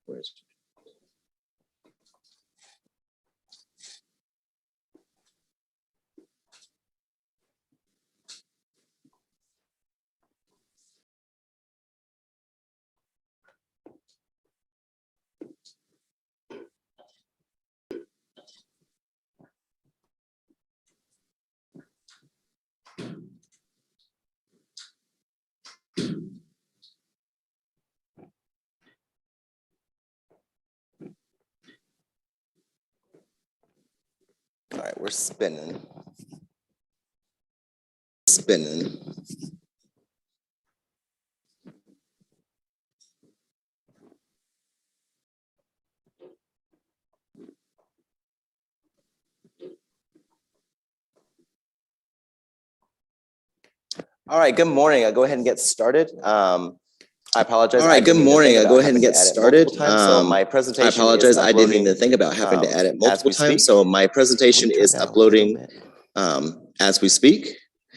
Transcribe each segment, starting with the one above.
Where's all right, we're spinning. All right, good morning. I'll go ahead and get started. I apologize. All right, good morning. I'll go ahead and get started. So my presentation I apologize. I didn't even think about having to add it multiple times. So my presentation is uploading as we speak.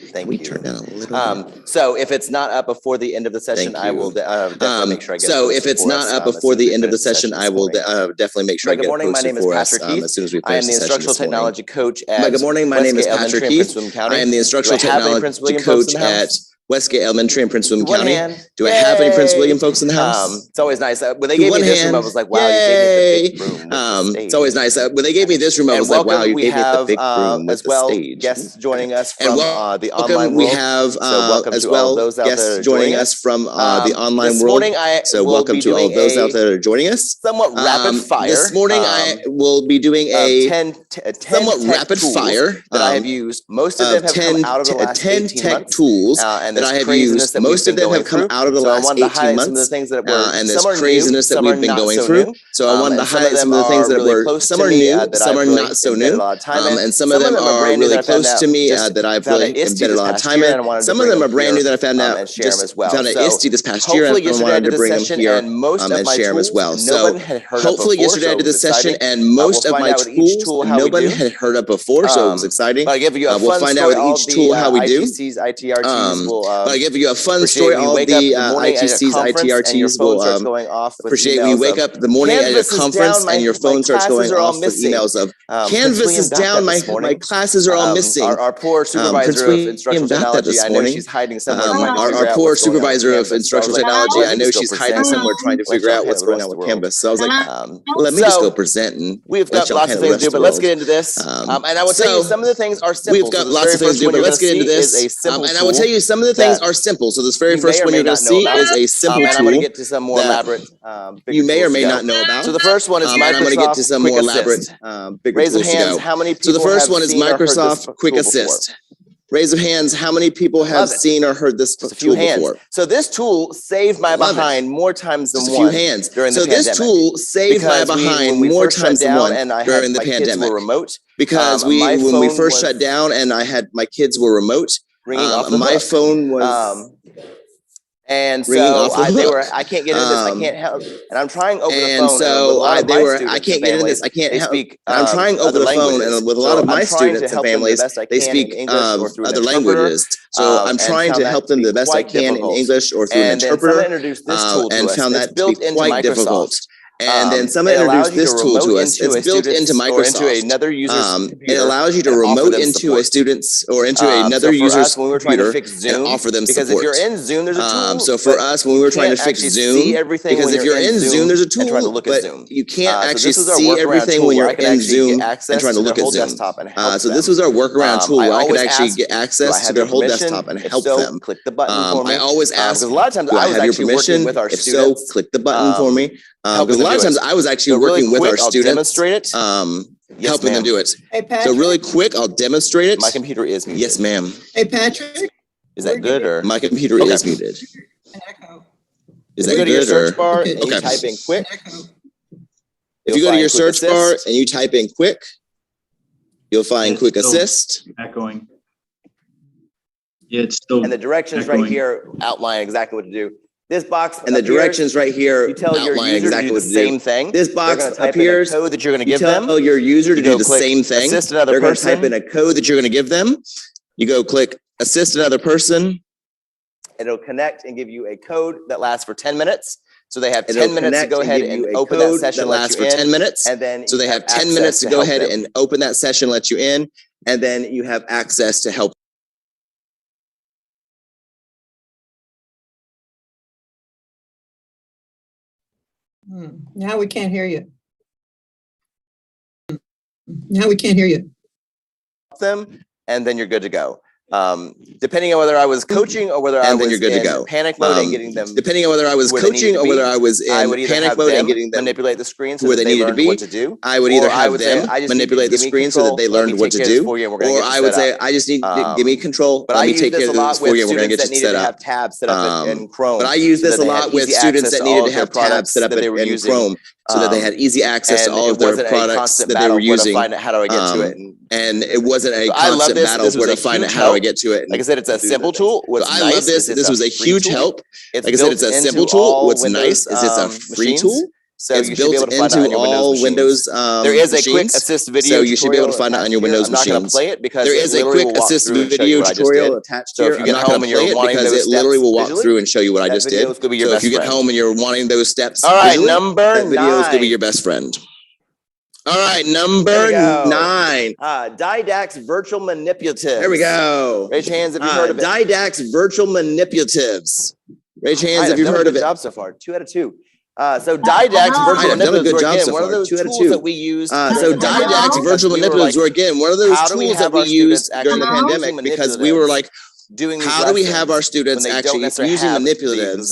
Thank you. Turn down a little bit. So if it's not up before the end of the session, I will definitely make sure I get it. So if it's not up before the end of the session, I will definitely make sure I get it posted for us as soon as we finish the session this morning. I am the instructional technology coach at Good morning. My name is Patrick Heath. I am the instructional technology coach at Westgate Elementary in Prince William County. Do I have any Prince William folks in the house? It's always nice. When they gave me this room, I was like, wow, you gave me the big room. It's always nice. When they gave me this room, I was like, wow, you gave me the big room with the stage. Guests joining us from the online world. We have as well guests joining us from the online world. So welcome to all those out there that are joining us. Somewhat rapid fire. This morning I will be doing a 10 somewhat rapid fire that I have used. Most of them have come out of the last 18 months. 10 tech tools that I have used. Most of them have come out of the last 18 months. And this craziness that we've been going through. So I wanted to highlight some of the things that were, some are new, some are not so new. And some of them are really close to me that I've really embedded a lot of time in. Some of them are brand new that I found out, just found at ISTE this past year, and I wanted to bring them here and share them as well. So hopefully yesterday I did this session and most of my tools nobody had heard of before, so it was exciting. We'll find out with each tool how we do. But I give you a fun story. All the ITCs, ITRTs will appreciate you wake up the morning at a conference and your phone starts going off with emails of Canvas is down, my classes are all missing. Our poor supervisor of instructional technology, I know she's hiding somewhere. Our poor supervisor of instructional technology, I know she's hiding somewhere trying to figure out what's going on with Canvas. So I was like, let me just go present and we've got lots of things to do, but let's get into this. And I will tell you some of the things are simple. We've got lots of things to do, but let's get into this. And I will tell you some of the things are simple. So this very first one you're going to see is a simple tool. And I'm going to get to some more elaborate. You may or may not know about. So the first one is Microsoft. I'm going to get to some more elaborate, bigger tools to go. How many people so the first one is Microsoft Quick Assist. Raise of hands, how many people have seen or heard this tool before? So this tool saved my behind more times than one. Just a few hands. During the pandemic. This tool saved my behind more times than one during the pandemic. Remote. Because when we first shut down and my kids were remote, my phone was and so I can't get into this. I can't help, and I'm trying over the phone. And so I can't get into this. I can't help. I'm trying over the phone, and with a lot of my students and families, they speak other languages. So I'm trying to help them the best I can in English or through an interpreter, and found that to be quite difficult. And then someone introduced this tool to us. It's built into Microsoft. It allows you to remote into a student's or into another user's computer and offer them support. Because if you're in Zoom, there's a tool. So for us, when we were trying to fix Zoom, because if you're in Zoom, there's a tool, but you can't actually see everything when you're in Zoom and trying to look at Zoom. So this was our workaround tool where I could actually get access to their whole desktop and help them. Click the button for me. I always ask, a lot of times do I have your permission? If so, click the button for me. Because a lot of times I was actually working with our students, helping them do it. Hey, Patrick. So really quick, I'll demonstrate it. My computer is muted. Yes, ma'am. Hey, Patrick. Is that good or? My computer is muted. An echo. Is that good or? Go to your search bar and okay. you type in quick. If you go to your search bar and you type in quick, you'll find quick assist. Echoing. Yeah, it's still. And the directions right here outline exactly what to do. This box and the directions right here you tell your user exactly to do the same thing. This box appears code that you're going to give them. Tell your user to do the same thing. Assist another They're person. going to type in a code that you're going to give them. You go click assist another person. It'll connect and give you a code that lasts for 10 minutes. So they have 10 minutes to go ahead and open that session, lasts for 10 minutes. And then so they have 10 minutes to go ahead and open that session, let you in, and then you have access to help. Now we can't hear you. Now we can't hear you. Them, and then you're good to go. Depending on whether I was coaching or whether I was in panic mode and getting them. Depending on whether I was coaching or whether I was in panic mode and getting them manipulate the screen so where they needed to be. What to do. I would either have them manipulate the screen so that they learned what to do, or I would say, I just need to give me control. But let I me take care of this for you, and we're gonna get you set up. Have tabs set up in Chrome. But I use this a lot with students that needed to have tabs set up in Chrome so that they had easy access to all of their products that they were using. How do I get to it? And it wasn't a constant battle where to find out how do I get to it. Like I said, it's a simple tool. I love this. This was a huge help. Like I said, it's a simple tool. What's nice is it's a free tool. So it's built into all Windows there is a quick assist video. So you should be able to find it on your Windows machines. I'm not going to play it because there is a quick assist video tutorial attached here. I'm not going to play it because it literally will walk through and show you what I just did. So if you get home and you're wanting those steps, all right, number 9. That video is going to be your best friend. All right, number 9. Didact's virtual manipulatives. There we go. Raise your hands if you've heard of it. Didact's virtual manipulatives. Raise your hands if you've heard of it. Good job so far. 2 out of 2. So Didact's virtual manipulatives were one of those tools that we used. So Didact's virtual manipulatives were again one of those tools that we used during the pandemic because we were like, how do we have our students actually using manipulatives,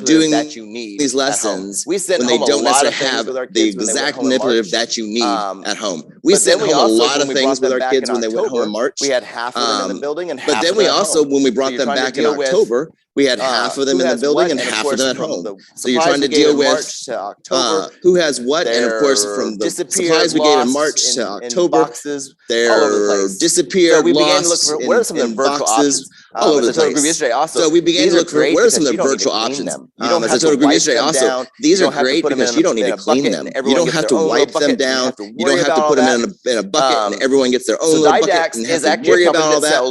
doing that you need these lessons when they don't necessarily have the exact manipulative that you need at home? We sent home a lot of things with our kids when they went home in March. We had half of them in the building and half but then we also, when we brought them back in October, we had half of them in the building and half of them at home. So you're trying to deal with who has what, and of course from the supplies we gave in March to October, they're disappeared, lost in boxes all over the place. So we began to look for what are some of the virtual options. As I told a group yesterday also, these are great because you don't need to clean them. You don't have to wipe them down. You don't have to put them in a bucket and everyone gets their own little bucket and have to worry about all that.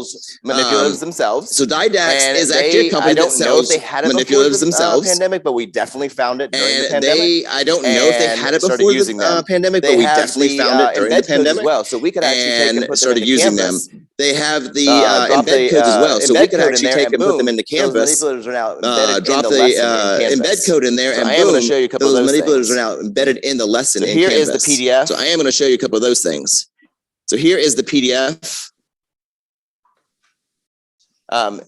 Manipulatives themselves. So Didact is actually a company that sells manipulatives themselves. Pandemic, but we definitely found it during the pandemic. I don't know if they had it before the pandemic, but we definitely found it during the pandemic. Well, so we could actually take and started using them. They have the embed codes as well, so we could actually take and put them into Canvas. Drop the embed code in there, and boom, those manipulatives are now embedded in the lesson in Canvas. Here is the PDF. So I am going to show you a couple of those things. So here is the PDF.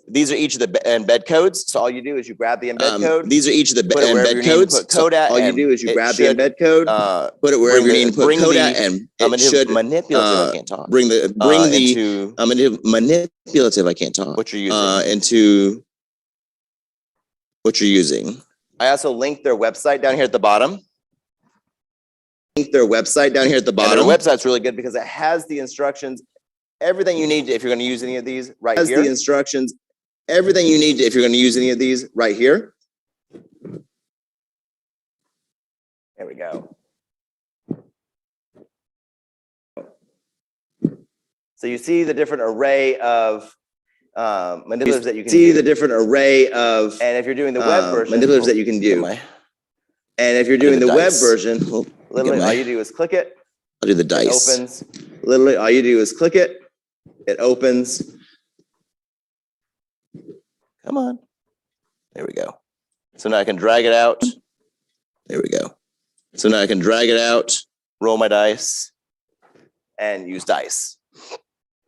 These are each of the embed codes. So all you do is you grab the embed code. These are each of the embed codes. All you do is you grab the embed code, put it wherever you need to put code at, and it should manipulative. I can't talk. Bring the manipulative. I can't talk. What you're using into what you're using. I also linked their website down here at the bottom. And their website's really good because it has the instructions. Everything you need if you're going to use any of these right here. The instructions, everything you need if you're going to use any of these right here. There we go. So you see the different array of manipulatives that you can do. And if you're doing the web version, manipulatives that you can do. And if you're doing the web version, literally all you do is click it. I'll do the dice. It opens. Literally all you do is click it. It opens. Come on. There we go. So now I can drag it out. There we go. So now I can drag it out, roll my dice, and use dice.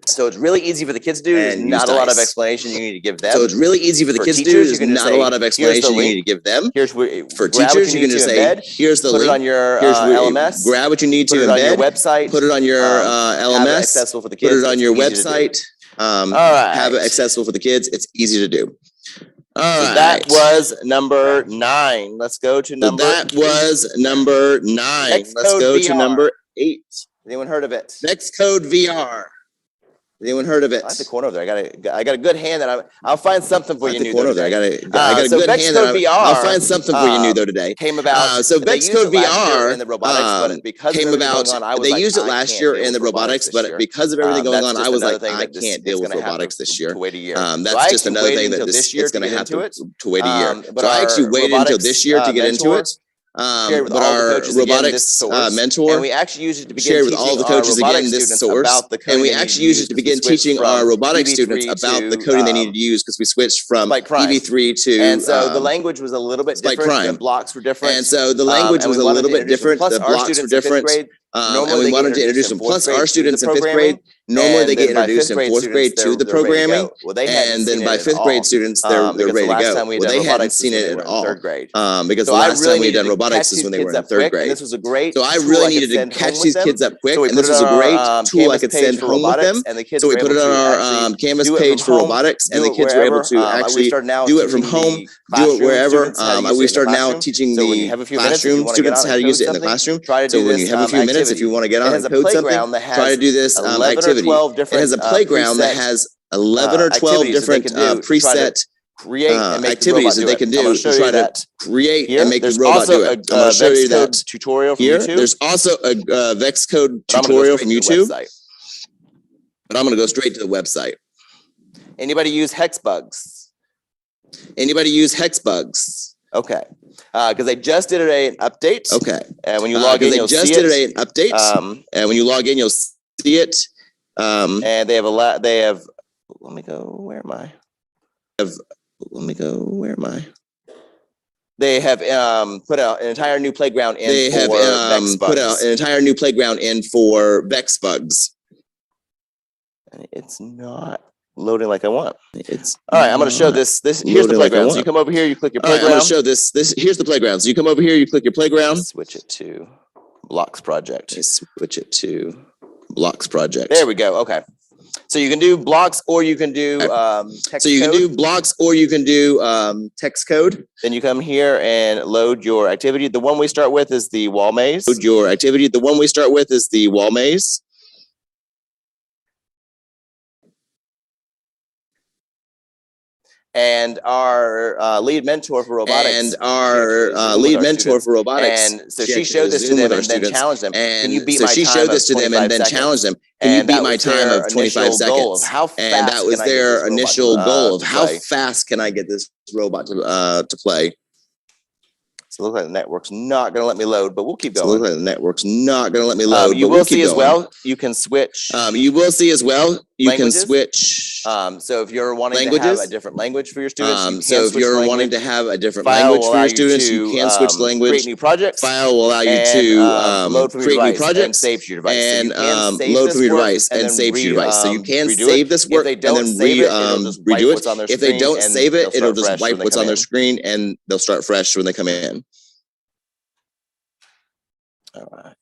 So it's really easy for the kids to do. There's not a lot of explanation you need to give them. So it's really easy for the kids to do. There's not a lot of explanation you need to give them. For teachers, you can just say, here's the link. Put it on your LMS. Grab what you need to embed. Put it on your website. Put it on your LMS. Have it accessible for the kids. Put it on your website. Have it accessible for the kids. It's easy to do. All right. That was number 9. Let's go to number 8. Let's go to number 8. Anyone heard of it? Next Code VR. Anyone heard of it? I like the corner over there. I got a good hand that I'll find something for you new corner there. I got a good hand that I'll find something for you new though today. Came about. So Vex Code VR in the robotics, but because came about. They used it last year in the robotics, but because of everything going on, I was like, I can't deal with robotics this year. That's just another thing that it's going to have to wait a year. So I actually waited until this year to get into it. But our robotics mentor, and we actually used it to begin shared with all the coaches again this source, and we actually used it to begin teaching our robotics students about the coding they needed to use because we switched from EV3 to and so the language was a little bit different. The blocks were different, and so the language was a little bit different. The blocks were different. And we wanted to introduce them. Plus, our students in 5th grade, normally they get introduced in 4th grade to the programming, and then by 5th grade students, they're ready to go. Well, they hadn't seen it at all because the last time we had done robotics is when they were in 3rd grade. This was a great. So I really needed to catch these kids up quick, and this was a great tool I could send home with them. So we put it on our Canvas page for robotics, and the kids were able to actually do it from home, do it wherever. We start now teaching the classroom students how to use it in the classroom. So when you have a few minutes, if you want to get on and code something, try to do this activity. It has a playground that has 11 or 12 different preset activities that they can do to try to create and make the robot do it. I'm going to show you that tutorial from here. YouTube. There's also a Vex Code tutorial from YouTube, but I'm going to go straight to the website. Anybody use Hexbugs? Anybody use Hexbugs? Okay. Because they just did an update. Okay. And when you log in, you'll see it. They just did an update. And when you log in, you'll see it. And they have let me go, where am I? They have put out an entire new playground in put out an entire new playground in for Vex bugs. And it's not loading like I want. It's all right. I'm going to show this. Here's the playground. So you come over here, you click your playground. I'm going to show this. Here's the playground. So you come over here, you click your playground. Switch it to Blocks Project. Switch it to Blocks Project. There we go. Okay. So you can do blocks, or you can do text So you code. can do blocks, or you can do text code. Then you come here and load your activity. The one we start with is the wall maze. Load your activity. The one we start with is the wall maze. And our lead mentor for robotics. And so she showed this to them and then challenged them. Can you beat my time of 25 seconds? So she showed this to them and then challenged them. Can you beat my time of 25 seconds? And that was their initial goal of how fast can I get this robot to play. So it looks like the network's not going to let me load, but we'll keep going. You will see as well, you can switch. You will see as well, you can switch. So if you're wanting to have a different language for your students, you can switch language. Create new projects. File will allow you to load from create your new device projects and save to your device. and load from your device and save to your device. So you can save this work and then redo it. If they don't save it, it'll just wipe what's on their screen and they'll start fresh when they come in. All right.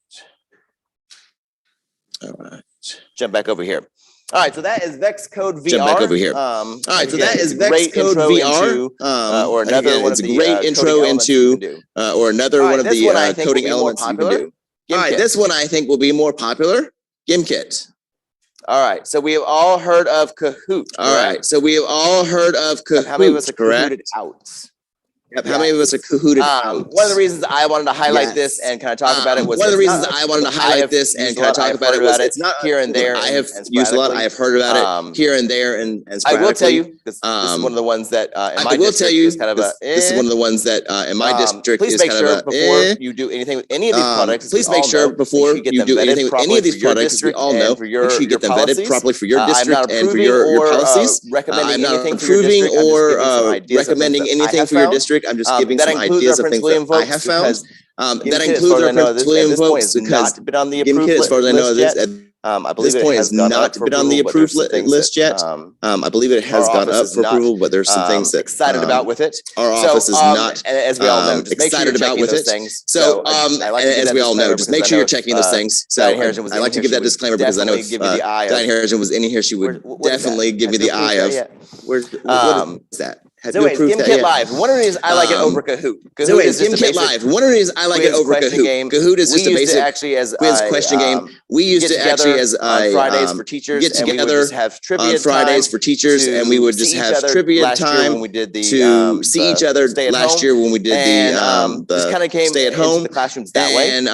Jump back over here. All right, so that is Vex Code VR. Jump back over here. All right, so that is Vex Code VR. Or another one of the great intro into or another one of the coding elements you can do. All right, this one I think will be more popular. Gimkit. All right, so we have all heard of Kahoot. All right, so we have all heard of Kahoot. How many of us are Kahooted out? Yep. How many of us are Kahooted out? One of the reasons I wanted to highlight this and kind of talk about it was one of the reasons I wanted to highlight this and kind of talk about it was it's not here and there. I have used a lot. I have heard about it here and there and I will tell you this is one of the ones that in my district is kind of a. This is one of the ones that in my district is kind of a. Please make sure before you do anything with any of these products. Please make sure before you do anything with any of these products. We all know. Make sure you get them vetted properly for your district and for your policies. I'm not approving or recommending anything for your district. I'm just giving some ideas of things that I have found. That includes our Prince William folks because Gimkit, as far as I know, I believe this point has not been on the approved list yet. I believe it has gone up for approval, but there's some things that excited about with it. Our office is not as we all know, excited about with it. So as we all know, just make sure you're checking those things. So I like to give that disclaimer because I know if Diane Harrison was in here, she would definitely give me the eye of what is that? Gimkit Live. One of the reasons I like it over Kahoot. Kahoot is Gimkit Live. One of the reasons I like it over Kahoot. Kahoot is just a basic quiz question game. We used to actually as on Fridays for teachers, get together and we would just have trivia on Fridays for teachers, and we would just have trivia time to see each other. Last year when we did the stay at home, the classrooms that way, and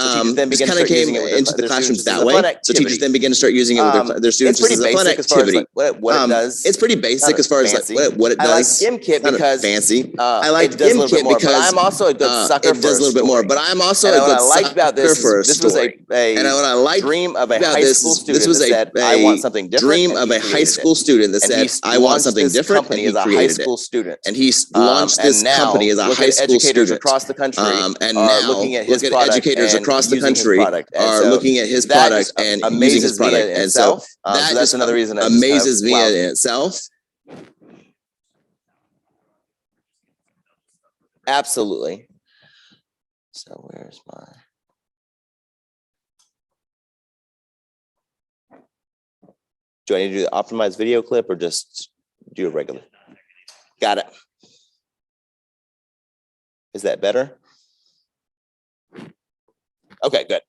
just kind of came into the classrooms that way. So teachers then began to start using it with their students as a fun activity. What it does. It's pretty basic as far as like what it does. I like Gimkit because fancy. I like Gimkit because I'm also a good sucker for it does a little bit more. But I'm also a good sucker for a story. And what I like dream of a high school student that said, I want something different. Dream of a high school student that said, I want something different, and he created it. And he launched this company as a high school student. Across the country and now looking at his educators across the country are looking at his product and using his product. And so that's another reason it amazes me in itself. Absolutely. So where's my... Do I need to do the optimized video clip or just do a regular? Got it. Is that better? Okay, good.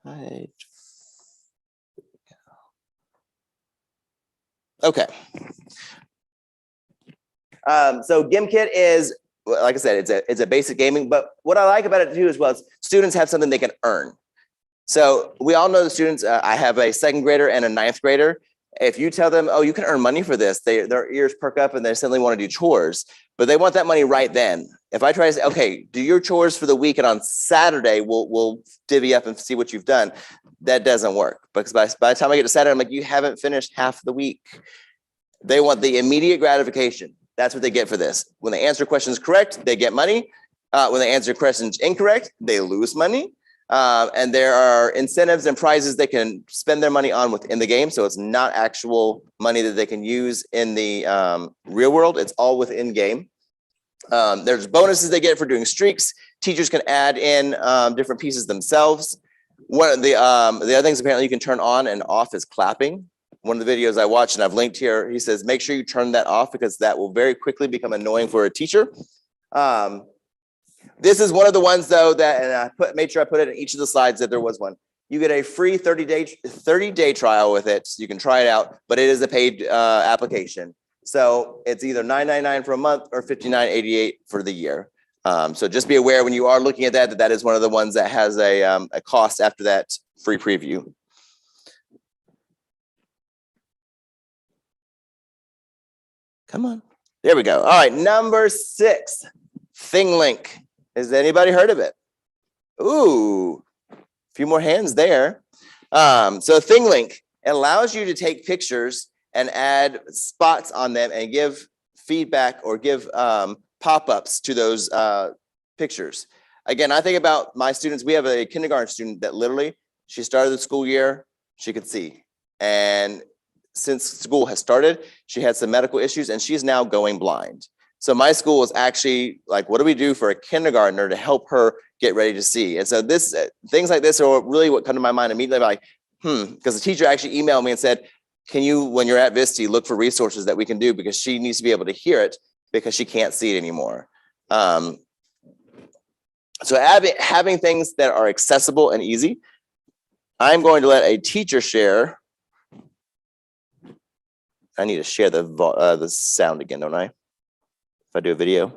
Right. Okay. So Gimkit is, like I said, it's a basic gaming, but what I like about it too as well is students have something they can earn. So we all know the students, I have a 2nd grader and a 9th grader. If you tell them, oh, you can earn money for this, their ears perk up and they suddenly want to do chores, but they want that money right then. If I try to say, okay, do your chores for the week and on Saturday, we'll divvy up and see what you've done. That doesn't work because by the time I get to Saturday, I'm like, you haven't finished half the week. They want the immediate gratification. That's what they get for this. When they answer questions correct, they get money. When they answer questions incorrect, they lose money. And there are incentives and prizes they can spend their money on within the game. So it's not actual money that they can use in the real world. It's all within game. There's bonuses they get for doing streaks. Teachers can add in different pieces themselves. One of the other things apparently you can turn on and off is clapping. One of the videos I watched and I've linked here, he says, make sure you turn that off because that will very quickly become annoying for a teacher. This is one of the ones though that, and I made sure I put it in each of the slides that there was one. You get a free 30-day trial with it. So you can try it out, but it is a paid application. So it's either $9.99 for a month or $59.88 for the year. So just be aware when you are looking at that is one of the ones that has a cost after that free preview. Come on. There we go. All right, number 6, ThingLink. Has anybody heard of it? Ooh, a few more hands there. So ThingLink allows you to take pictures and add spots on them and give feedback or give pop-ups to those pictures. Again, I think about my students. We have a kindergarten student that literally, she started the school year, she could see. And since school has started, she had some medical issues and she's now going blind. So my school was actually like, what do we do for a kindergartner to help her get ready to see? And so this things like this are really what come to my mind immediately, like, because the teacher actually emailed me and said, can you, when you're at Visti, look for resources that we can do because she needs to be able to hear it because she can't see it anymore. So having things that are accessible and easy, I'm going to let a teacher share. I need to share the sound again, don't I? If I do a video.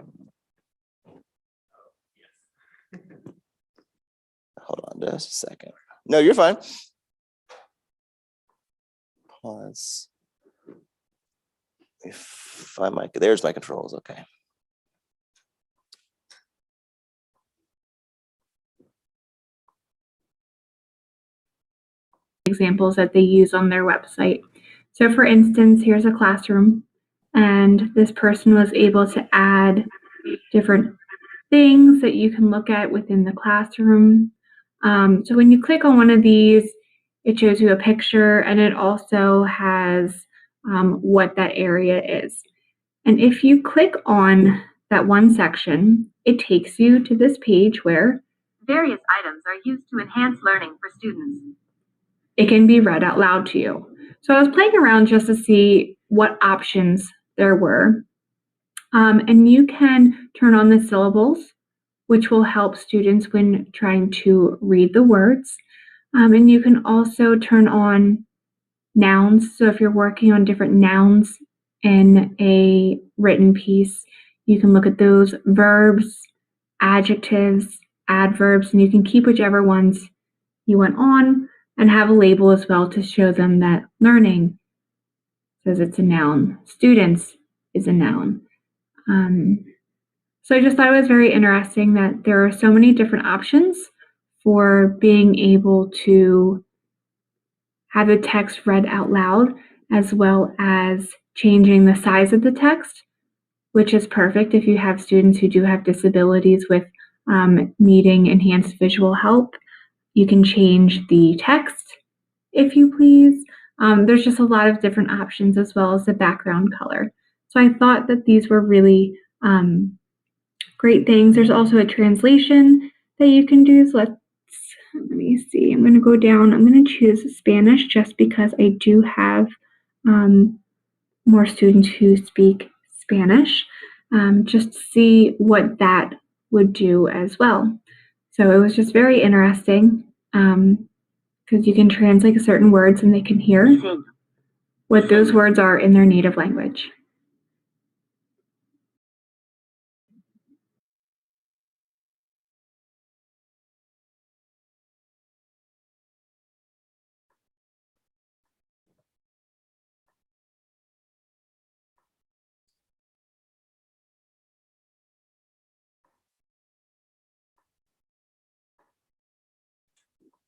Hold on just a second. No, you're fine. Pause. Find my, there's my controls, okay. Examples that they use on their website. So for instance, here's a classroom and this person was able to add different things that you can look at within the classroom. So when you click on one of these, it shows you a picture and it also has what that area is. And if you click on that one section, it takes you to this page where various items are used to enhance learning for students. It can be read out loud to you. So I was playing around just to see what options there were. And you can turn on the syllables, which will help students when trying to read the words. And you can also turn on nouns. So if you're working on different nouns in a written piece, you can look at those, verbs, adjectives, adverbs, and you can keep whichever ones you want on and have a label as well to show them that learning says it's a noun, students is a noun. So I just thought it was very interesting that there are so many different options for being able to have the text read out loud, as well as changing the size of the text, which is perfect if you have students who do have disabilities with needing enhanced visual help. You can change the text, if you please. There's just a lot of different options, as well as the background color. So I thought that these were really great things. There's also a translation that you can do. So let me see. I'm going to go down. I'm going to choose Spanish just because I do have more students who speak Spanish, just to see what that would do as well. So it was just very interesting because you can translate certain words and they can hear what those words are in their native language.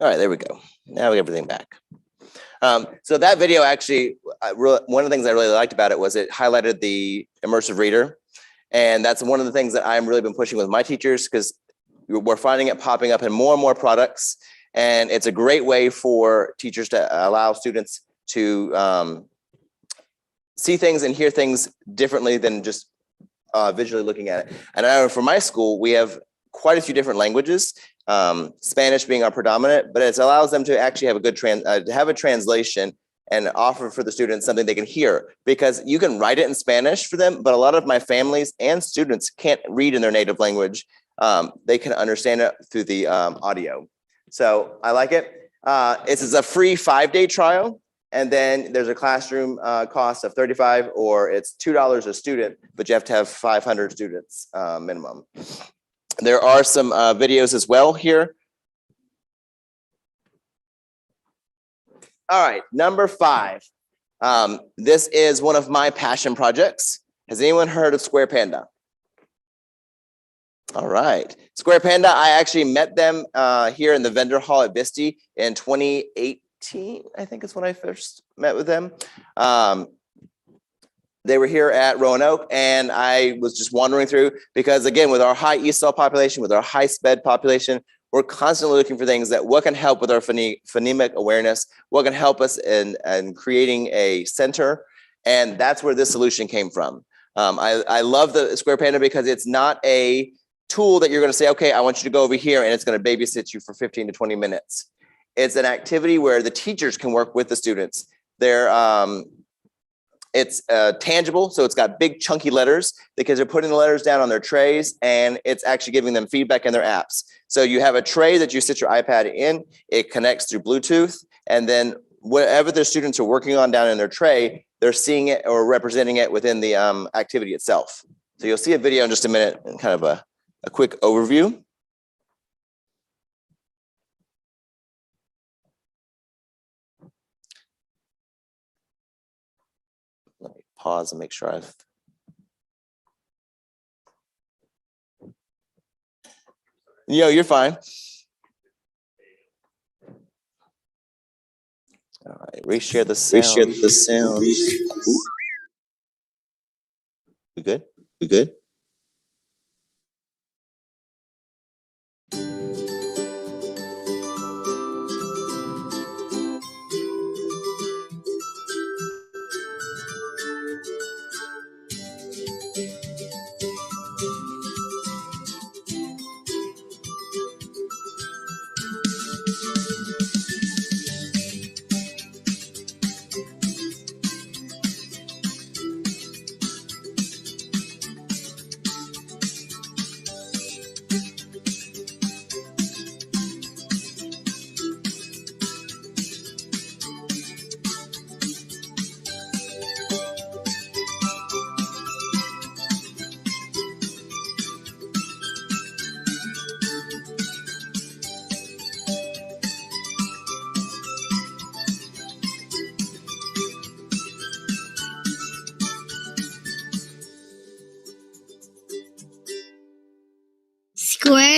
All right, there we go. Now we get everything back. So that video actually, one of the things I really liked about it was it highlighted the Immersive Reader. And that's one of the things that I've really been pushing with my teachers, because we're finding it popping up in more and more products. And it's a great way for teachers to allow students to see things and hear things differently than just visually looking at it. And I know for my school, we have quite a few different languages, Spanish being our predominant, but it allows them to actually have a good have a translation and offer for the students something they can hear, because you can write it in Spanish for them, but a lot of my families and students can't read in their native language. They can understand it through the audio. So I like it. It's a free 5-day trial. And then there's a classroom cost of $35, or it's $2 a student, but you have to have 500 students minimum. There are some videos as well here. All right, number 5. This is one of my passion projects. Has anyone heard of Squarepanda? All right, Squarepanda, I actually met them here in the vendor hall at Vista in 2018, I think is when I first met with them. They were here at Roanoke, and I was just wandering through, because again, with our high ESOL population, with our high SPED population, we're constantly looking for things that what can help with our phonemic awareness, what can help us in creating a center. And that's where this solution came from. I love the Squarepanda because it's not a tool that you're going to say, okay, I want you to go over here and it's going to babysit you for 15 to 20 minutes. It's an activity where the teachers can work with the students. It's tangible, so it's got big chunky letters. The kids are putting the letters down on their trays, and it's actually giving them feedback in their apps. So you have a tray that you sit your iPad in, it connects through Bluetooth, and then whatever the students are working on down in their tray, they're seeing it or representing it within the activity itself. So you'll see a video in just a minute, and kind of a quick overview. Let me pause and make sure I've. You're fine. All right, reshare the sound. Reshare the sound. We good? We good?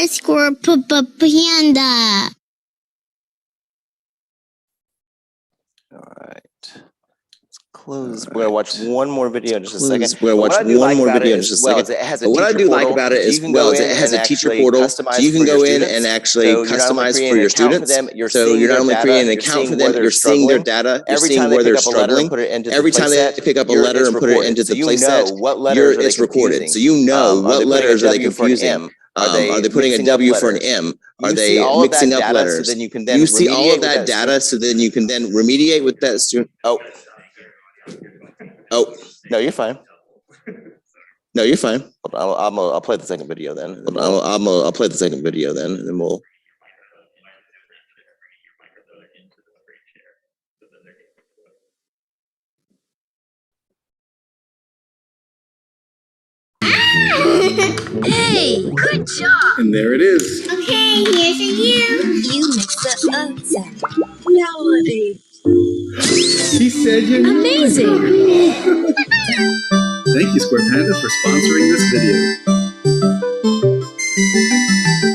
Squarepanda. All right. Let's close. We're gonna watch one more video in just a second. We're gonna watch one more video in just a second. It has a What I do like portal, about it so is, you can go in it has and a teacher actually portal, customize so you can for your go in students. and actually So you're not only customize creating for an your account for students. them, you're So seeing you're not their only data, creating an you're account seeing for where them, they're you're seeing their struggling. data, you're Every seeing time they where pick they're up a letter and struggling. put it into the Every time they playset, pick up a your letter is and put it recorded. into So the you playset, know what your letters are they is recorded. confusing. So you know Are what they putting a letters are they W for an confusing. M? Are they putting a mixing up W for an letters? M? Are You see they all of that mixing up data, letters? so then you can then You see all remediate of with that data, student. so then you can then remediate with that student. Oh, Oh, no, you're fine. no, you're fine. I'll play the second video then. And then I'll play the second video then, and then we'll. Hey, good job. And there it is. Okay, here's a you. You mix the oats and melody. He said you knew. Amazing. Thank you, Squarepanda, for sponsoring this video.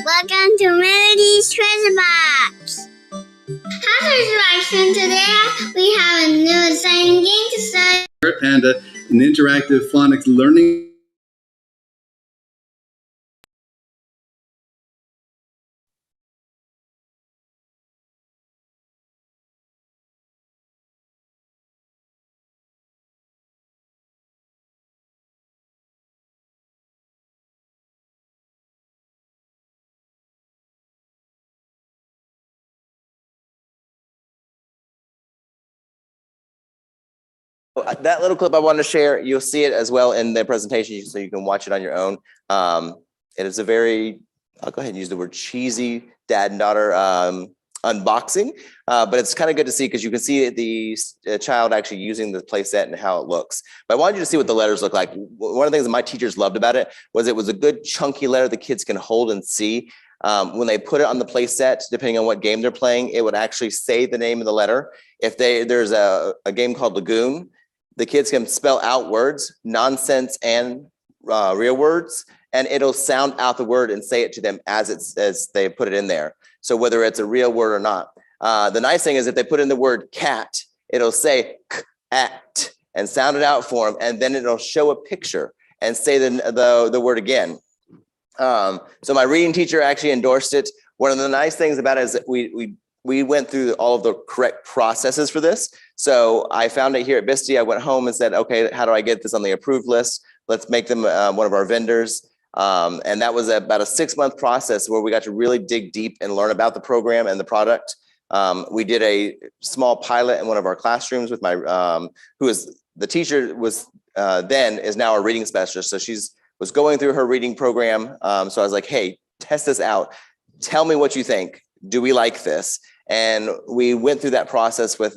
Welcome to Melody's Treasure Box. Hazard's Reaction. Today we have a new exciting game to start. Squarepanda, an interactive phonics learning. That little clip I wanted to share, you'll see it as well in the presentation, so you can watch it on your own. It is a very, I'll go ahead and use the word cheesy dad and daughter unboxing, but it's kind of good to see because you can see the child actually using the playset and how it looks. But I wanted you to see what the letters look like. One of the things that my teachers loved about it was a good chunky letter the kids can hold and see. When they put it on the playset, depending on what game they're playing, it would actually say the name of the letter. If there's a game called Lagoon, the kids can spell out words, nonsense and real words, and it'll sound out the word and say it to them as they put it in there. So whether it's a real word or not. The nice thing is if they put in the word cat, it'll say cat and sound it out for them, and then it'll show a picture and say the word again. So my reading teacher actually endorsed it. One of the nice things about it is that we went through all of the correct processes for this. So I found it here at BISTE. I went home and said, okay, how do I get this on the approved list? Let's make them one of our vendors. And that was about a 6-month process where we got to really dig deep and learn about the program and the product. We did a small pilot in one of our classrooms with my, who is the teacher was then is now a reading specialist. So was going through her reading program. So I was like, hey, test this out. Tell me what you think. Do we like this? And we went through that process with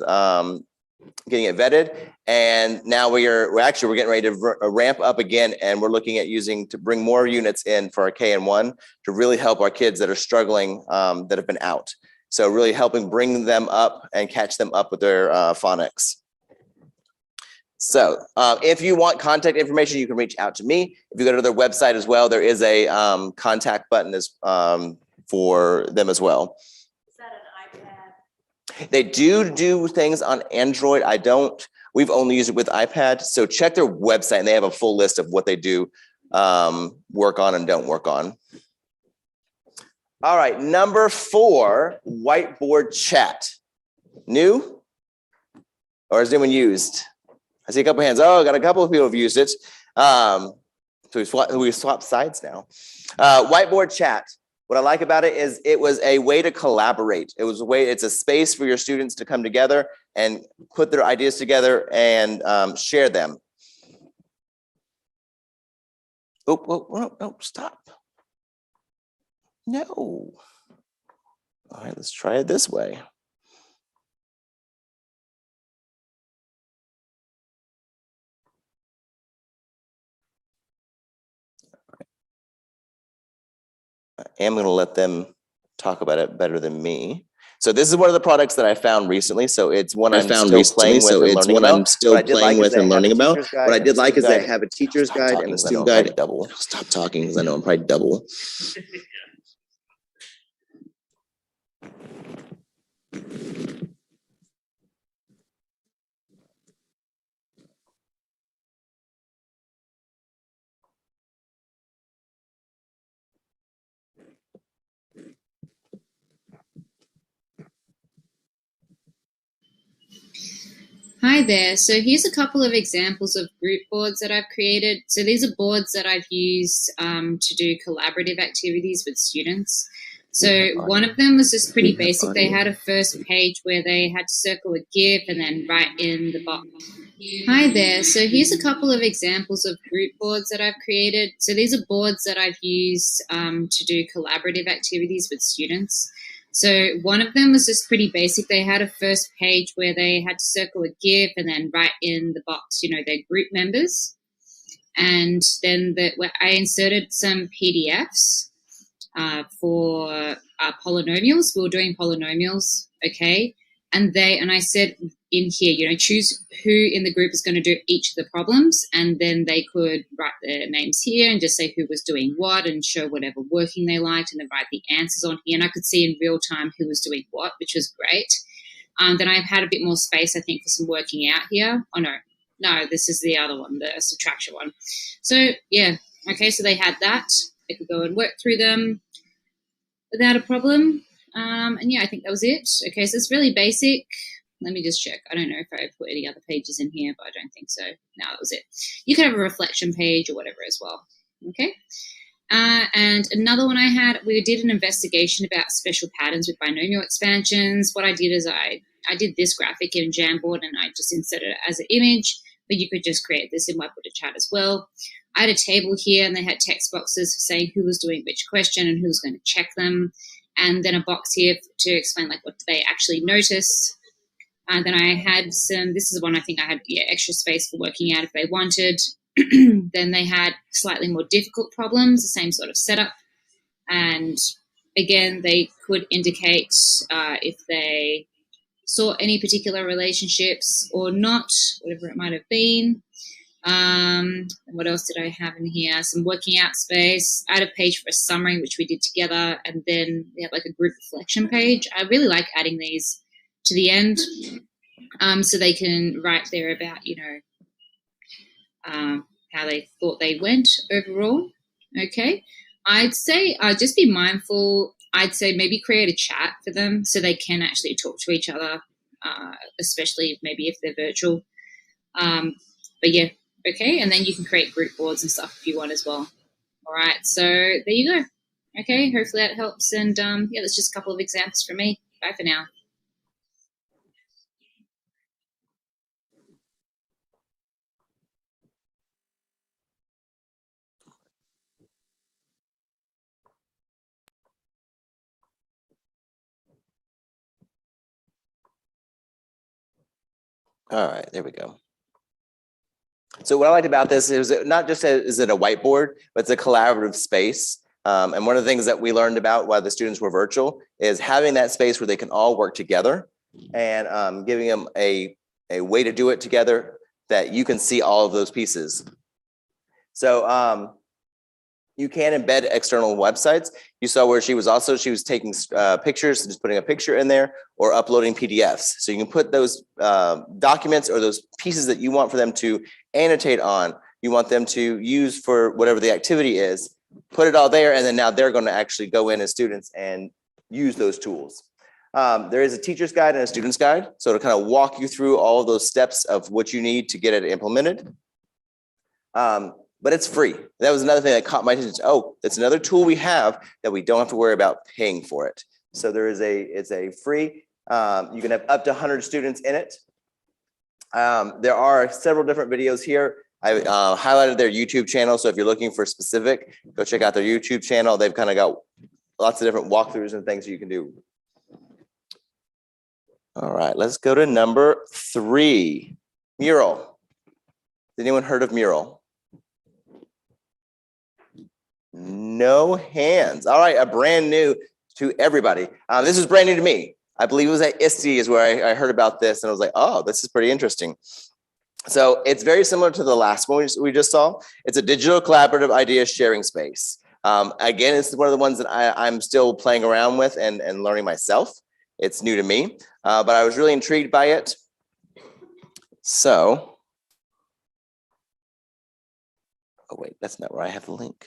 getting it vetted. And now we're getting ready to ramp up again. And we're looking at to bring more units in for our K&1 to really help our kids that are struggling, that have been out. So really helping bring them up and catch them up with their phonics. So if you want contact information, you can reach out to me. If you go to their website as well, there is a contact button for them as well. Is that an iPad? They do things on Android. We've only used it with iPad. So check their website and they have a full list of what they do work on and don't work on. All right, number 4, whiteboard chat. New? Or has anyone used? I see a couple of hands. Oh, got a couple of people who've used it. So we swapped sides now. Whiteboard chat. What I like about it is it was a way to collaborate. It's a space for your students to come together and put their ideas together and share them. Oh, no, stop. No. All right, let's try it this way. I am going to let them talk about it better than me. So this is one of the products that I found recently. So it's one I'm still playing with and learning about. What I did like is they have a teacher's guide and a student guide. Double. Stop talking because I know I'm probably double. Hi there. So here's a couple of examples of group boards that I've created. So these are boards that I've used to do collaborative activities with students. So one of them was just pretty basic. They had a first page where they had to circle a GIF and then write in the box. Hi there. So here's a couple of examples of group boards that I've created. So these are boards that I've used to do collaborative activities with students. So one of them was just pretty basic. They had a first page where they had to circle a GIF and then write in the box, you know, their group members. And then I inserted some PDFs for polynomials. We were doing polynomials, okay? And I said in here, you know, choose who in the group is going to do each of the problems, and then they could write their names here and just say who was doing what and show whatever working they liked, and then write the answers on here. And I could see in real time who was doing what, which was great. Then I've had a bit more space, I think, for some working out here. Oh, no, this is the other one, the subtraction one. So, yeah, okay, so they had that. They could go and work through them without a problem. And yeah, I think that was it. Okay, so it's really basic. Let me just check. I don't know if I put any other pages in here, but I don't think so. No, that was it. You could have a reflection page or whatever as well. Okay. And another one I had, we did an investigation about special patterns with binomial expansions. What I did is I did this graphic in Jamboard and I just inserted it as an image, but you could just create this in Whiteboard chat as well. I had a table here and they had text boxes saying who was doing which question and who was going to check them. And then a box here to explain like what they actually notice. Then I had this is one I think I had extra space for working out if they wanted. Then they had slightly more difficult problems, the same sort of setup. And again, they could indicate if they saw any particular relationships or not, whatever it might have been. What else did I have in here? Some working out space. I had a page for a summary, which we did together. And then we had like a group reflection page. I really like adding these to the end so they can write there about, you know, how they thought they went overall. Okay. I'd say just be mindful. I'd say maybe create a chat for them so they can actually talk to each other, especially maybe if they're virtual. But yeah, okay. And then you can create group boards and stuff if you want as well. All right. So there you go. Okay. Hopefully that helps. And yeah, that's just a couple of examples from me. Bye for now. All right, there we go. So what I liked about this is not just is it a whiteboard, but it's a collaborative space. And one of the things that we learned about while the students were virtual is having that space where they can all work together and giving them a way to do it together that you can see all of those pieces. So you can embed external websites. You saw where she was taking pictures and just putting a picture in there or uploading PDFs. So you can put those documents or those pieces that you want for them to annotate on, you want them to use for whatever the activity is, put it all there, and then now they're going to actually go in as students and use those tools. There is a teacher's guide and a student's guide. So to kind of walk you through all of those steps of what you need to get it implemented. But it's free. That was another thing that caught my attention. Oh, it's another tool we have that we don't have to worry about paying for it. So it's a free, you can have up to 100 students in it. There are several different videos here. I highlighted their YouTube channel. So if you're looking for specific, go check out their YouTube channel. They've kind of got lots of different walkthroughs and things you can do. All right, let's go to number 3, Mural. Has anyone heard of Mural? No hands. All right, a brand new to everybody. This is brand new to me. I believe it was at ISTE is where I heard about this and I was like, oh, this is pretty interesting. So it's very similar to the last one we just saw. It's a digital collaborative idea sharing space. Again, it's one of the ones that I'm still playing around with and learning myself. It's new to me, but I was really intrigued by it. So, oh wait, that's not where I have the link.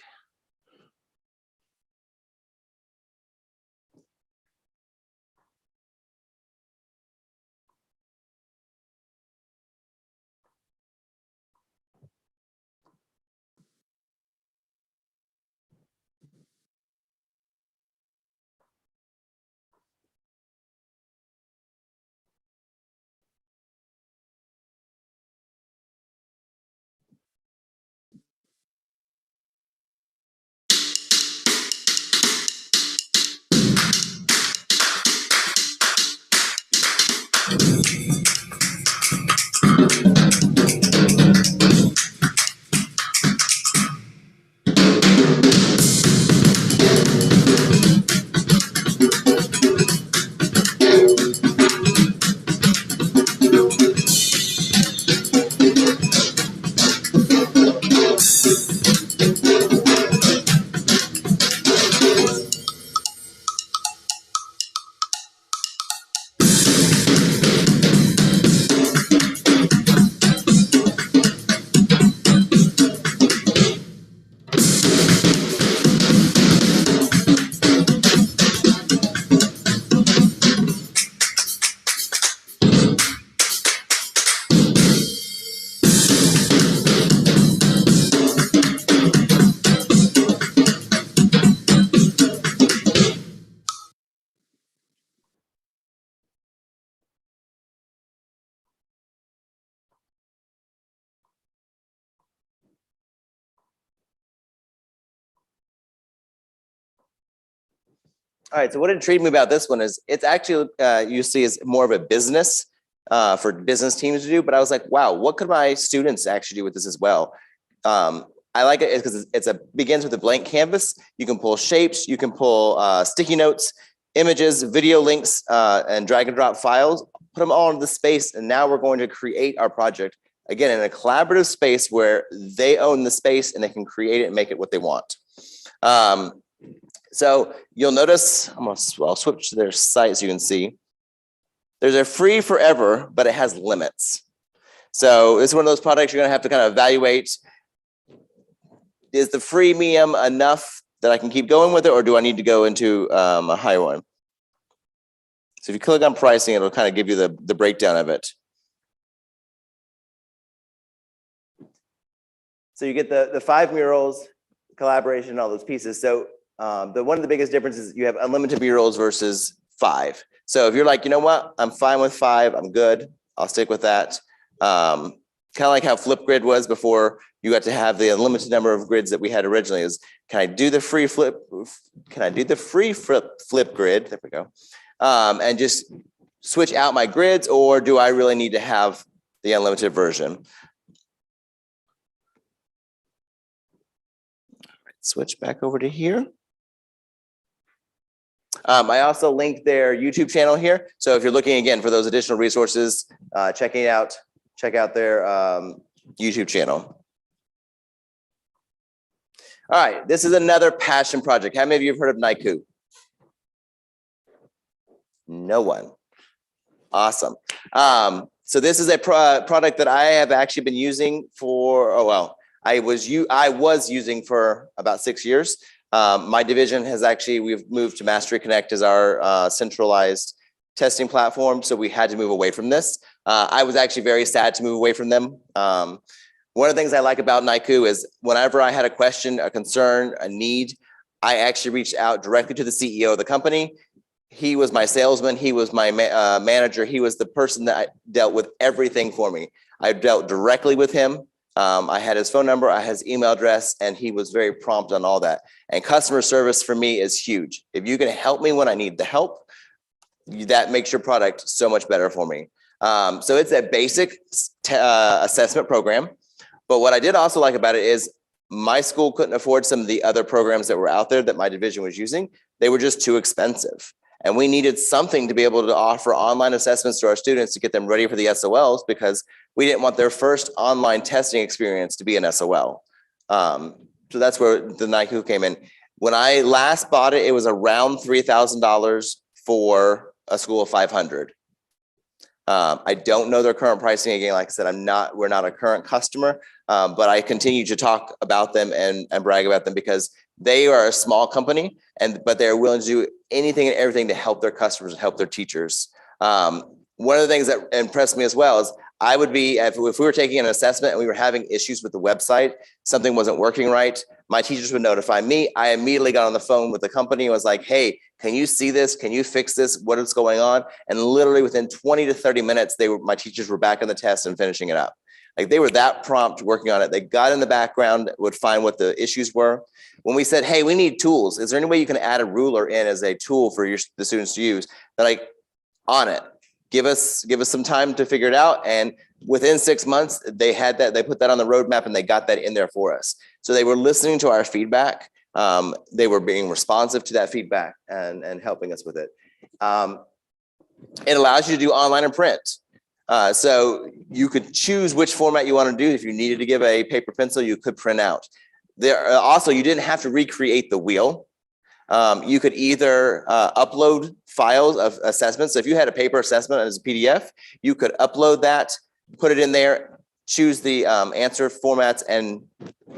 All right, so what intrigued me about this one is it's actually, you see, is more of a business for business teams to do, but I was like, wow, what could my students actually do with this as well? I like it because begins with a blank canvas. You can pull shapes, you can pull sticky notes, images, video links, and drag and drop files, put them all into the space, and now we're going to create our project, again, in a collaborative space where they own the space and they can create it and make it what they want. So you'll notice, I'll switch to their site so you can see. There's a free forever, but it has limits. So this is one of those products you're gonna have to kind of evaluate. Is the freemium enough that I can keep going with it, or do I need to go into a higher one? So if you click on pricing, it'll kind of give you the breakdown of it. So you get the 5 murals, collaboration, all those pieces. So one of the biggest differences, you have unlimited murals versus 5. So if you're like, you know what, I'm fine with 5, I'm good, I'll stick with that. Kind of like how Flipgrid was before you got to have the unlimited number of grids that we had originally. Is can I do the free flip? Can I do the free flip grid? There we go. And just switch out my grids, or do I really need to have the unlimited version? Switch back over to here. I also linked their YouTube channel here. So if you're looking again for those additional resources, check out their YouTube channel. All right, this is another passion project. How many of you have heard of Nikoo? No one. Awesome. So this is a product that I have actually been using for, I was using for about 6 years. My division has we've moved to Mastery Connect as our centralized testing platform. So we had to move away from this. I was actually very sad to move away from them. One of the things I like about Nikoo is whenever I had a question, a concern, a need, I actually reached out directly to the CEO of the company. He was my salesman. He was my manager. He was the person that dealt with everything for me. I dealt directly with him. I had his phone number, I had his email address, and he was very prompt on all that. And customer service for me is huge. If you can help me when I need the help, that makes your product so much better for me. So it's a basic assessment program. But what I did also like about it is my school couldn't afford some of the other programs that were out there that my division was using. They were just too expensive. And we needed something to be able to offer online assessments to our students to get them ready for the SOLs, because we didn't want their first online testing experience to be an SOL. So that's where the Nikoo came in. When I last bought it, it was around $3,000 for a school of 500. I don't know their current pricing. Again, like I said, we're not a current customer, but I continue to talk about them and brag about them because they are a small company, but they're willing to do anything and everything to help their customers and help their teachers. One of the things that impressed me as well is I would be, if we were taking an assessment and we were having issues with the website, something wasn't working right, my teachers would notify me. I immediately got on the phone with the company and was like, hey, can you see this? Can you fix this? What is going on? And literally within 20 to 30 minutes, my teachers were back on the test and finishing it up. Like they were that prompt working on it. They got in the background, would find what the issues were. When we said, hey, we need tools. Is there any way you can add a ruler in as a tool for the students to use? They're like, on it. Give us some time to figure it out. And within 6 months, they had that, they put that on the roadmap and they got that in there for us. So they were listening to our feedback. They were being responsive to that feedback and helping us with it. It allows you to do online and print. So you could choose which format you want to do. If you needed to give a paper pencil, you could print out. Also, you didn't have to recreate the wheel. You could either upload files of assessments. So if you had a paper assessment as a PDF, you could upload that, put it in there, choose the answer formats, and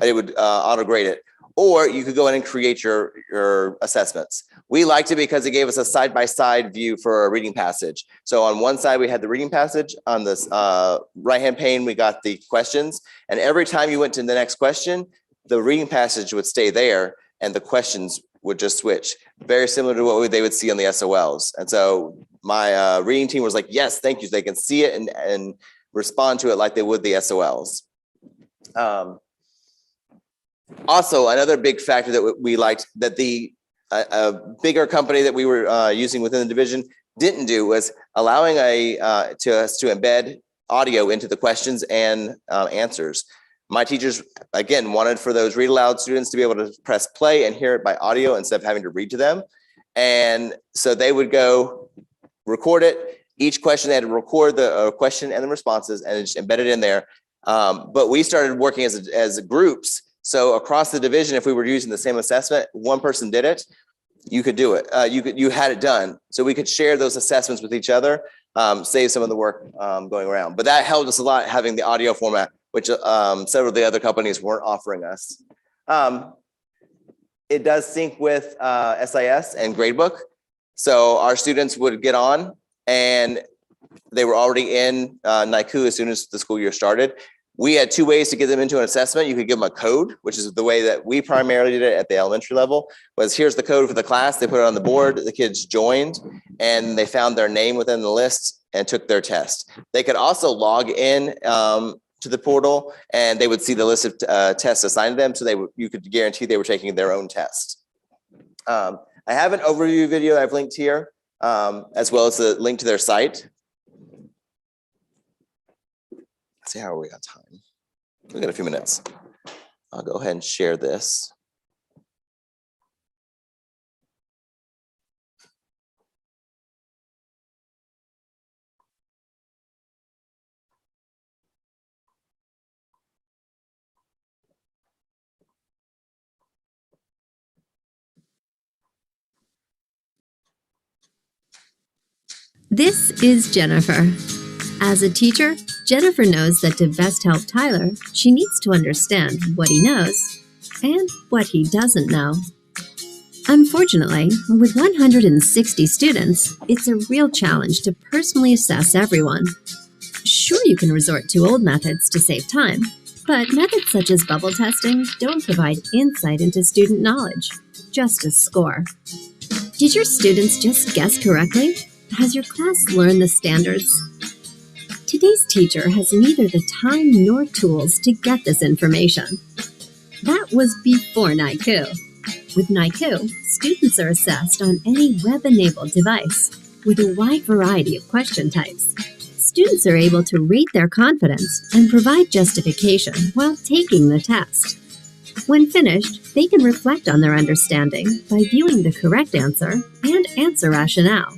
it would auto-grade it. Or you could go in and create your assessments. We liked it because it gave us a side-by-side view for a reading passage. So on one side, we had the reading passage. On this right-hand pane, we got the questions. And every time you went to the next question, the reading passage would stay there and the questions would just switch. Very similar to what they would see on the SOLs. And so my reading team was like, yes, thank you. So they can see it and respond to it like they would the SOLs. Also, another big factor that we liked, that the a bigger company that we were using within the division didn't do was allowing us to embed audio into the questions and answers. My teachers, again, wanted for those read aloud students to be able to press play and hear it by audio instead of having to read to them. And so they would go record it. Each question, they had to record the question and the responses and just embed it in there. But we started working as groups. So across the division, if we were using the same assessment, one person did it, you could do it. You had it done. So we could share those assessments with each other, save some of the work going around. But that helped us a lot having the audio format, which several of the other companies weren't offering us. It does sync with SIS and Gradebook. So our students would get on and they were already in Nikoo as soon as the school year started. We had two ways to get them into an assessment. You could give them a code, which is the way that we primarily did it at the elementary level, was here's the code for the class. They put it on the board, the kids joined, and they found their name within the list and took their test. They could also log in to the portal and they would see the list of tests assigned to them. So you could guarantee they were taking their own test. I have an overview video I've linked here, as well as the link to their site. Let's see how are we on time. We got a few minutes. I'll go ahead and share this. This is Jennifer. As a teacher, Jennifer knows that to best help Tyler, she needs to understand what he knows and what he doesn't know. Unfortunately, with 160 students, it's a real challenge to personally assess everyone. Sure, you can resort to old methods to save time, but methods such as bubble testing don't provide insight into student knowledge, just a score. Did your students just guess correctly? Has your class learned the standards? Today's teacher has neither the time nor tools to get this information. That was before Nikoo. With Nikoo, students are assessed on any web-enabled device with a wide variety of question types. Students are able to rate their confidence and provide justification while taking the test. When finished, they can reflect on their understanding by viewing the correct answer and answer rationale.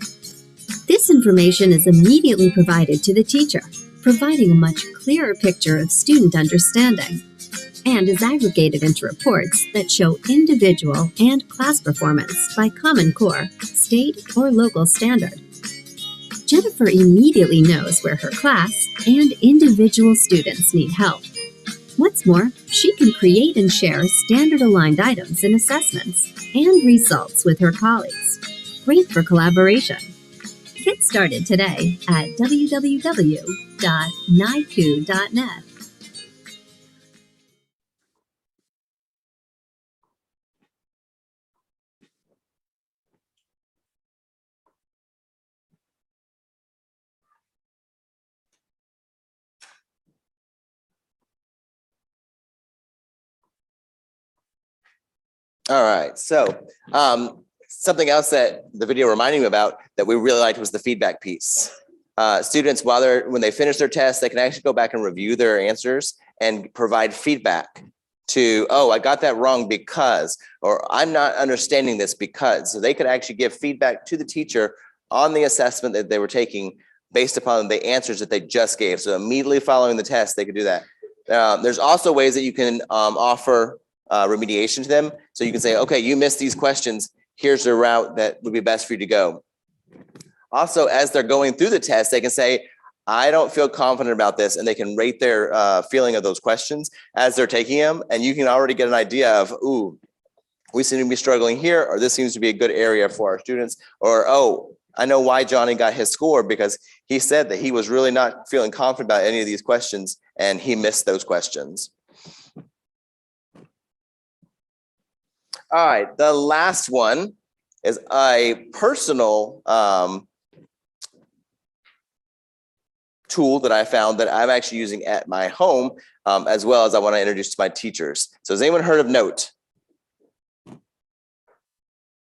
This information is immediately provided to the teacher, providing a much clearer picture of student understanding, and is aggregated into reports that show individual and class performance by Common Core, state, or local standard. Jennifer immediately knows where her class and individual students need help. What's more, she can create and share standard-aligned items in assessments and results with her colleagues. Great for collaboration. Get started today at www.nikoo.net. All right, so something else that the video reminded me about that we really liked was the feedback piece. Students, when they finish their test, they can actually go back and review their answers and provide feedback to, oh, I got that wrong because, or I'm not understanding this because. So they could actually give feedback to the teacher on the assessment that they were taking based upon the answers that they just gave. So immediately following the test, they could do that. There's also ways that you can offer remediation to them. So you can say, okay, you missed these questions. Here's the route that would be best for you to go. Also, as they're going through the test, they can say, I don't feel confident about this. And they can rate their feeling of those questions as they're taking them. And you can already get an idea of, ooh, we seem to be struggling here, or this seems to be a good area for our students. Or, oh, I know why Johnny got his score, because he said that he was really not feeling confident about any of these questions and he missed those questions. All right, the last one is a personal tool that I found that I'm actually using at my home, as well as I want to introduce to my teachers. So has anyone heard of Note?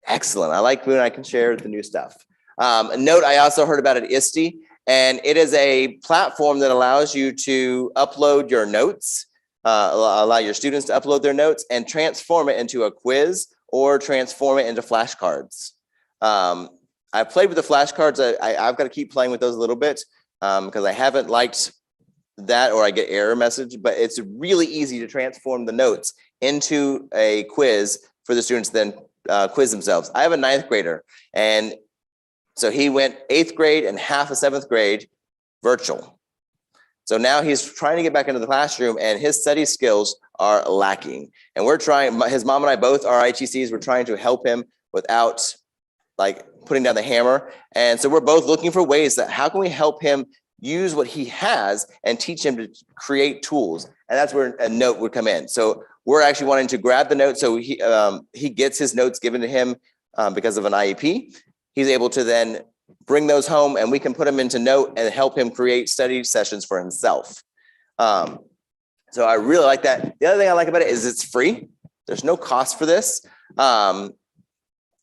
Excellent. I like when I can share the new stuff. Note, I also heard about it, ISTE, and it is a platform that allows you to upload your notes, allow your students to upload their notes and transform it into a quiz or transform it into flashcards. I've played with the flashcards. I've got to keep playing with those a little bit because I haven't liked that, or I get error message, but it's really easy to transform the notes into a quiz for the students to then quiz themselves. I have a 9th grader, and so he went 8th grade and half of 7th grade virtual. So now he's trying to get back into the classroom, and his study skills are lacking. And we're trying, his mom and I both are ITCs, we're trying to help him without like putting down the hammer. And so we're both looking for ways that how can we help him use what he has and teach him to create tools. And that's where a note would come in. So we're actually wanting to grab the note. So he gets his notes given to him because of an IEP. He's able to then bring those home, and we can put them into Note and help him create study sessions for himself. So I really like that. The other thing I like about it is it's free. There's no cost for this.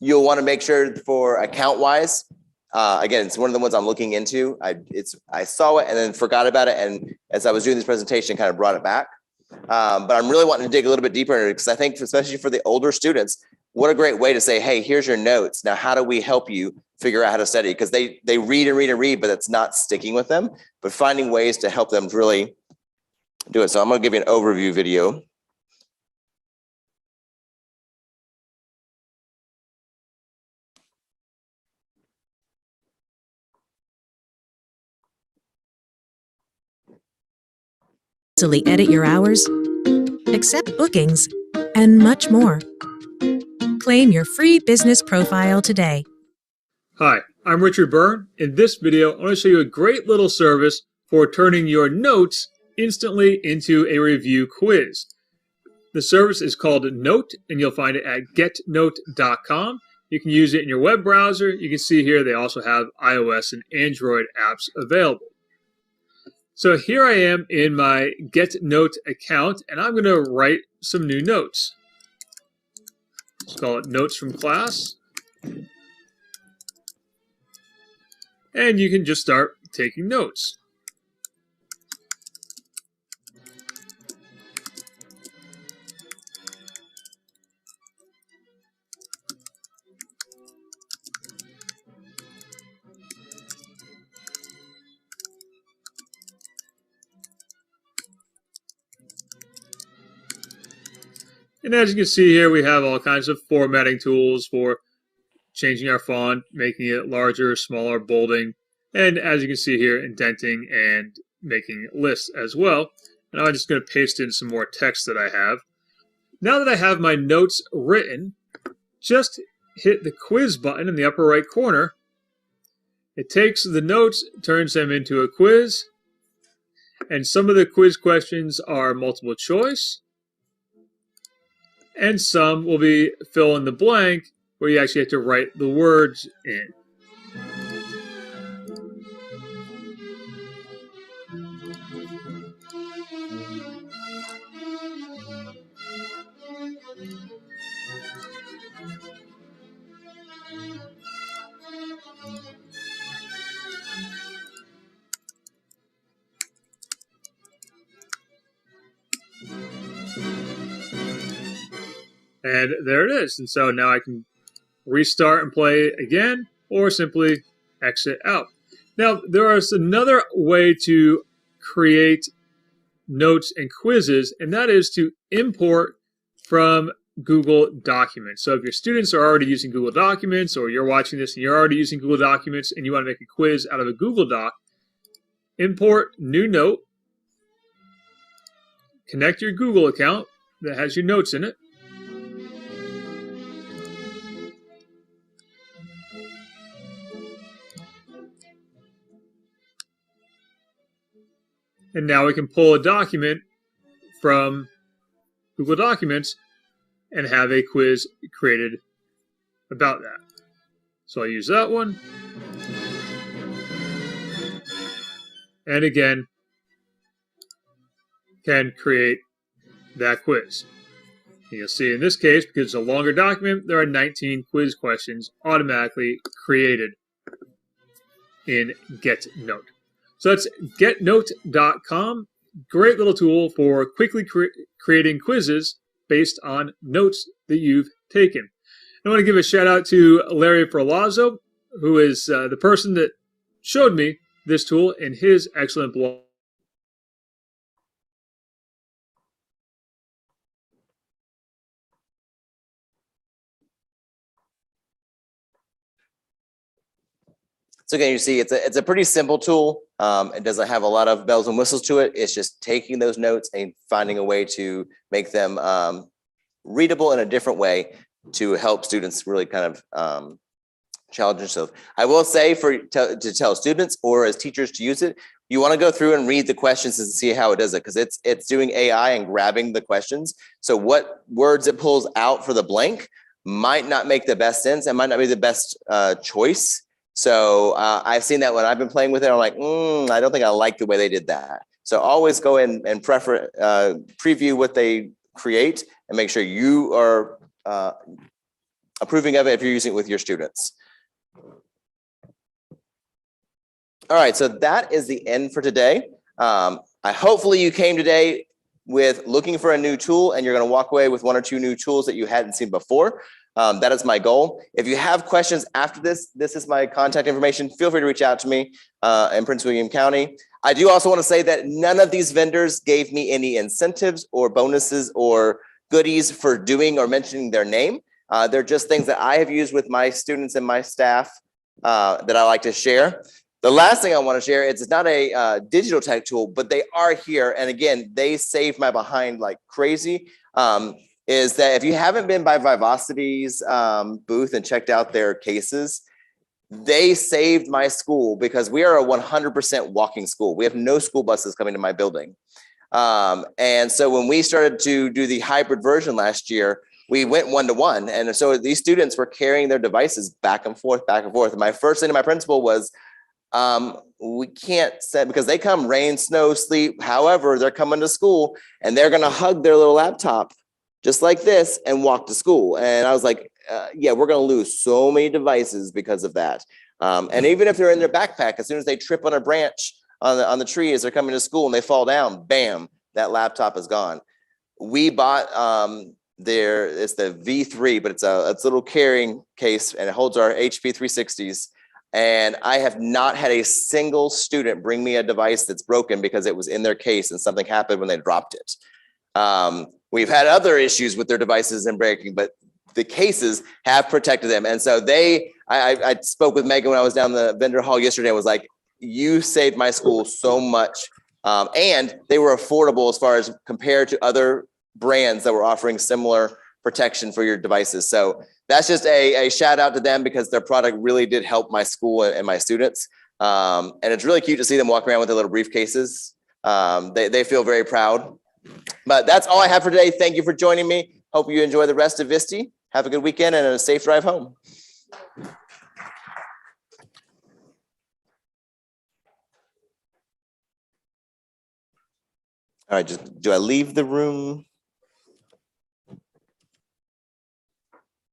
You'll want to make sure for account wise, again, it's one of the ones I'm looking into. I saw it and then forgot about it. And as I was doing this presentation, kind of brought it back. But I'm really wanting to dig a little bit deeper into it because I think especially for the older students, what a great way to say, hey, here's your notes. Now, how do we help you figure out how to study? Because they read and read and read, but it's not sticking with them, but finding ways to help them really do it. So I'm going to give you an overview video. Easily edit your hours, accept bookings, and much more. Claim your free business profile today. Hi, I'm Richard Byrne. In this video, I want to show you a great little service for turning your notes instantly into a review quiz. The service is called Note, and you'll find it at getnote.com. You can use it in your web browser. You can see here they also have iOS and Android apps available. So here I am in my GetNote account, and I'm going to write some new notes. Let's call it Notes from Class. And you can just start taking notes. And as you can see here, we have all kinds of formatting tools for changing our font, making it larger, smaller, bolding, and as you can see here, indenting and making lists as well. And I'm just going to paste in some more text that I have. Now that I have my notes written, just hit the quiz button in the upper right corner. It takes the notes, turns them into a quiz, and some of the quiz questions are multiple choice, and some will be fill in the blank, where you actually have to write the words in. And there it is. And so now I can restart and play again, or simply exit out. Now, there is another way to create notes and quizzes, and that is to import from Google Documents. So if your students are already using Google Documents, or you're watching this and you're already using Google Documents and you want to make a quiz out of a Google Doc, import new note, connect your Google account that has your notes in it, and now we can pull a document from Google Documents and have a quiz created about that. So I'll use that one. And again, can create that quiz. You'll see in this case, because it's a longer document, there are 19 quiz questions automatically created in GetNote. So that's getnote.com. Great little tool for quickly creating quizzes based on notes that you've taken. I want to give a shout out to Larry Perlazzo, who is the person that showed me this tool in his excellent blog. So again, you see it's a pretty simple tool. It doesn't have a lot of bells and whistles to it. It's just taking those notes and finding a way to make them readable in a different way to help students really kind of challenge themselves. I will say to tell students or as teachers to use it, you want to go through and read the questions and see how it does it, because it's doing AI and grabbing the questions. So what words it pulls out for the blank might not make the best sense and might not be the best choice. So I've seen that when I've been playing with it, I'm like, I don't think I like the way they did that. So always go in and preview what they create and make sure you are approving of it if you're using it with your students. All right, so that is the end for today. Hopefully you came today with looking for a new tool and you're going to walk away with 1 or 2 new tools that you hadn't seen before. That is my goal. If you have questions after this is my contact information. Feel free to reach out to me in Prince William County. I do also want to say that none of these vendors gave me any incentives or bonuses or goodies for doing or mentioning their name. They're just things that I have used with my students and my staff that I like to share. The last thing I want to share is it's not a digital tech tool, but they are here. And again, they saved my behind like crazy. Is that if you haven't been by Vivocity's booth and checked out their cases, they saved my school because we are a 100% walking school. We have no school buses coming to my building. And so when we started to do the hybrid version last year, we went 1-to-1. And so these students were carrying their devices back and forth, back and forth. And my first thing to my principal was, we can't set, because they come rain, snow, sleep, however, they're coming to school and they're going to hug their little laptop just like this and walk to school. And I was like, yeah, we're going to lose so many devices because of that. And even if they're in their backpack, as soon as they trip on a branch on the tree as they're coming to school and they fall down, bam, that laptop is gone. We bought it's the V3, but it's a little carrying case and it holds our HP 360s. And I have not had a single student bring me a device that's broken because it was in their case and something happened when they dropped it. We've had other issues with their devices and breaking, but the cases have protected them. And so I spoke with Megan when I was down the vendor hall yesterday and was like, you saved my school so much. And they were affordable as far as compared to other brands that were offering similar protection for your devices. So that's just a shout out to them because their product really did help my school and my students. And it's really cute to see them walk around with their little briefcases. They feel very proud. But that's all I have for today. Thank you for joining me. Hope you enjoy the rest of Visti. Have a good weekend and a safe drive home. All right, do I leave the room?